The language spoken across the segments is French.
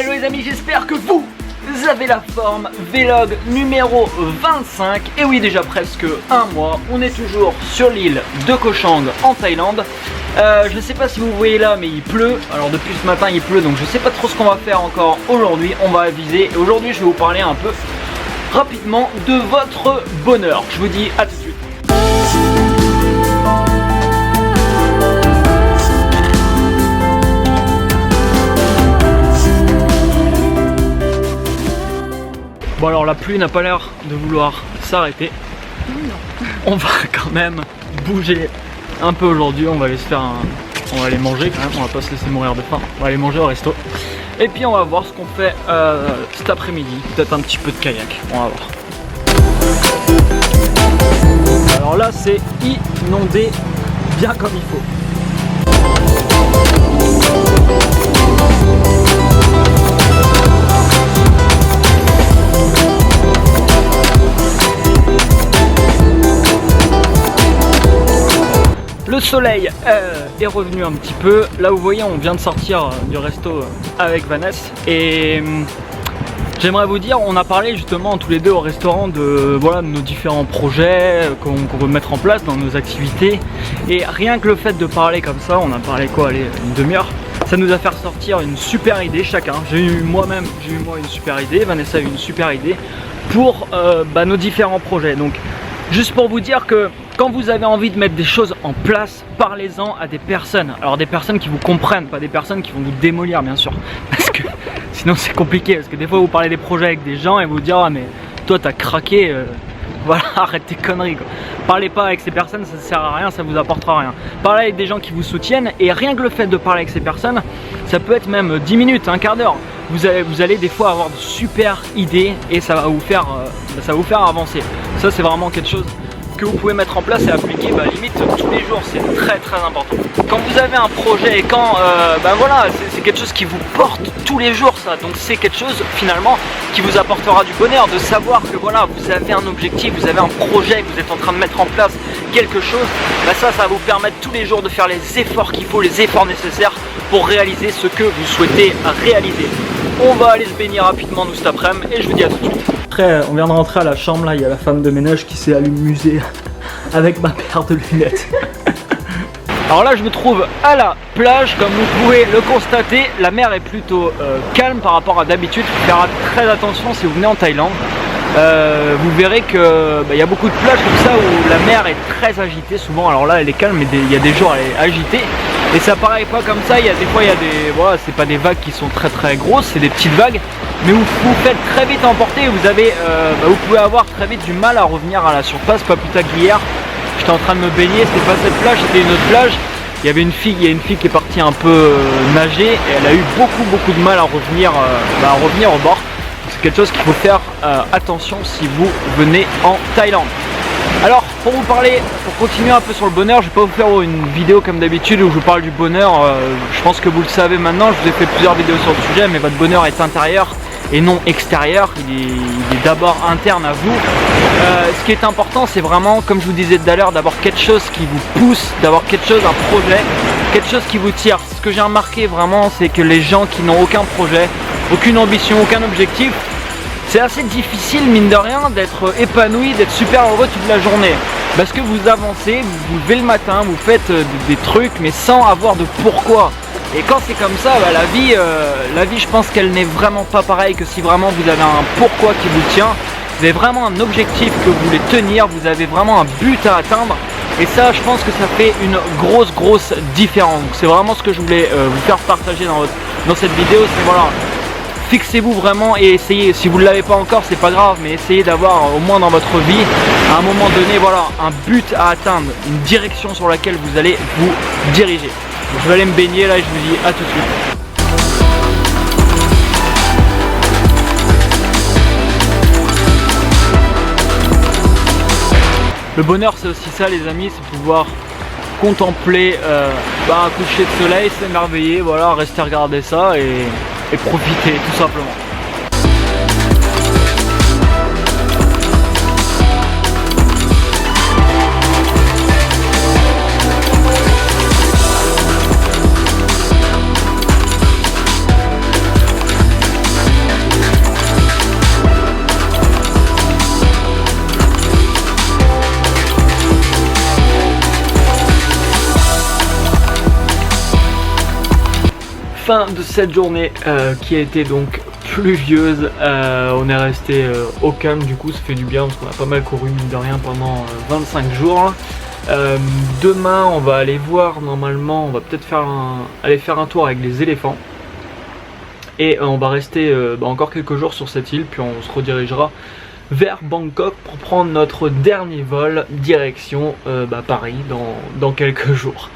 Hello les amis, j'espère que vous avez la forme. Vlog numéro 25. Et oui, déjà presque un mois. On est toujours sur l'île de Koh Chang en Thaïlande. Je sais pas si vous voyez là, mais il pleut. Alors depuis ce matin il pleut, donc je sais pas trop ce qu'on va faire encore aujourd'hui. On va aviser. Et aujourd'hui je vais vous parler un peu rapidement de votre bonheur. Je vous dis à tout de suite. Bon alors la pluie n'a pas l'air de vouloir s'arrêter. On va quand même bouger un peu aujourd'hui. On va aller se faire on va aller manger quand même, on va pas se laisser mourir de faim. On va aller manger au resto. Et puis on va voir ce qu'on fait cet après-midi. Peut-être un petit peu de kayak, on va voir. Alors là c'est inondé bien comme il faut. Le soleil est revenu un petit peu. Là vous voyez, on vient de sortir du resto avec Vanessa. Et j'aimerais vous dire, on a parlé justement tous les deux au restaurant de, voilà, de nos différents projets qu'on veut mettre en place dans nos activités. Et rien que le fait de parler comme ça, on a parlé quoi, allez, une demi-heure, ça nous a fait sortir une super idée chacun. J'ai eu moi une super idée, Vanessa a eu une super idée pour nos différents projets. Donc juste pour vous dire que quand vous avez envie de mettre des choses en place, parlez-en à des personnes. Alors des personnes qui vous comprennent, pas des personnes qui vont vous démolir bien sûr. Parce que sinon c'est compliqué, parce que des fois vous parlez des projets avec des gens et vous dire ah mais toi t'as craqué, voilà, arrête tes conneries quoi. Parlez pas avec ces personnes, ça ne sert à rien, ça vous apportera rien. Parlez avec des gens qui vous soutiennent et rien que le fait de parler avec ces personnes, ça peut être même 10 minutes, un quart d'heure. Vous allez des fois avoir de super idées et ça va vous faire avancer. Ça c'est vraiment quelque chose que vous pouvez mettre en place et appliquer limite tous les jours, c'est très important. Quand vous avez un projet et quand voilà, c'est quelque chose qui vous porte tous les jours ça, donc c'est quelque chose finalement qui vous apportera du bonheur, de savoir que voilà, vous avez un objectif, vous avez un projet, que vous êtes en train de mettre en place quelque chose, ça va vous permettre tous les jours de faire les efforts qu'il faut, les efforts nécessaires pour réaliser ce que vous souhaitez réaliser. On va aller se baigner rapidement nous cet après-midi et je vous dis à tout de suite. Après, on vient de rentrer à la chambre, là il y a la femme de ménage qui s'est amusée avec ma paire de lunettes. Alors là je me trouve à la plage, comme vous pouvez le constater, la mer est plutôt calme par rapport à d'habitude. Il faut faire très attention si vous venez en Thaïlande. Vous verrez que y a beaucoup de plages comme ça où la mer est très agitée souvent. Alors là elle est calme mais il y a des jours elle est agitée. Et ça paraît pas comme ça, des fois il y a des, voilà, c'est pas des vagues qui sont très grosses, c'est des petites vagues, mais vous faites très vite emporter et vous pouvez avoir très vite du mal à revenir à la surface. Pas plus tard qu'hier, j'étais en train de me baigner, c'était pas cette plage, c'était une autre plage. Il y a une fille qui est partie un peu nager et elle a eu beaucoup de mal à revenir, au bord. C'est quelque chose qu'il faut faire attention si vous venez en Thaïlande. Alors pour vous parler, pour continuer un peu sur le bonheur, je vais pas vous faire une vidéo comme d'habitude où je vous parle du bonheur. Je pense que vous le savez maintenant, je vous ai fait plusieurs vidéos sur le sujet, mais votre bonheur est intérieur et non extérieur, il est d'abord interne à vous. Ce qui est important, c'est vraiment, comme je vous disais tout à l'heure, d'avoir quelque chose qui vous pousse, d'avoir quelque chose, un projet, quelque chose qui vous tire. Ce que j'ai remarqué vraiment, c'est que les gens qui n'ont aucun projet, aucune ambition, aucun objectif, c'est assez difficile mine de rien d'être épanoui, d'être super heureux toute la journée. Parce que vous avancez, vous vous levez le matin, vous faites des trucs mais sans avoir de pourquoi. Et quand c'est comme ça, la vie je pense qu'elle n'est vraiment pas pareille que si vraiment vous avez un pourquoi qui vous tient. Vous avez vraiment un objectif que vous voulez tenir, vous avez vraiment un but à atteindre. Et ça je pense que ça fait une grosse différence. Donc c'est vraiment ce que je voulais vous faire partager dans cette vidéo. C'est voilà. Fixez-vous vraiment et essayez, si vous ne l'avez pas encore c'est pas grave, mais essayez d'avoir au moins dans votre vie à un moment donné voilà, un but à atteindre, une direction sur laquelle vous allez vous diriger. Donc, je vais aller me baigner là et je vous dis à tout de suite. Le bonheur c'est aussi ça les amis, c'est pouvoir contempler un coucher de soleil, s'émerveiller, voilà, rester regarder ça et profiter tout simplement. fin de cette journée qui a été donc pluvieuse. On est resté au calme, du coup ça fait du bien parce qu'on a pas mal couru mine de rien pendant 25 jours. Demain on va aller voir, normalement on va peut-être aller faire un tour avec les éléphants. Et on va rester encore quelques jours sur cette île, puis on se redirigera vers Bangkok pour prendre notre dernier vol direction Paris dans quelques jours.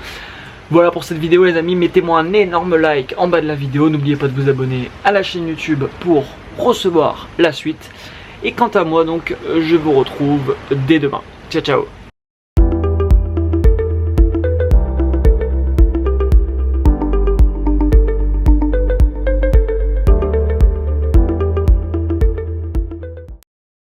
Voilà pour cette vidéo les amis, mettez-moi un énorme like en bas de la vidéo, n'oubliez pas de vous abonner à la chaîne YouTube pour recevoir la suite. Et quant à moi donc, je vous retrouve dès demain. Ciao ciao.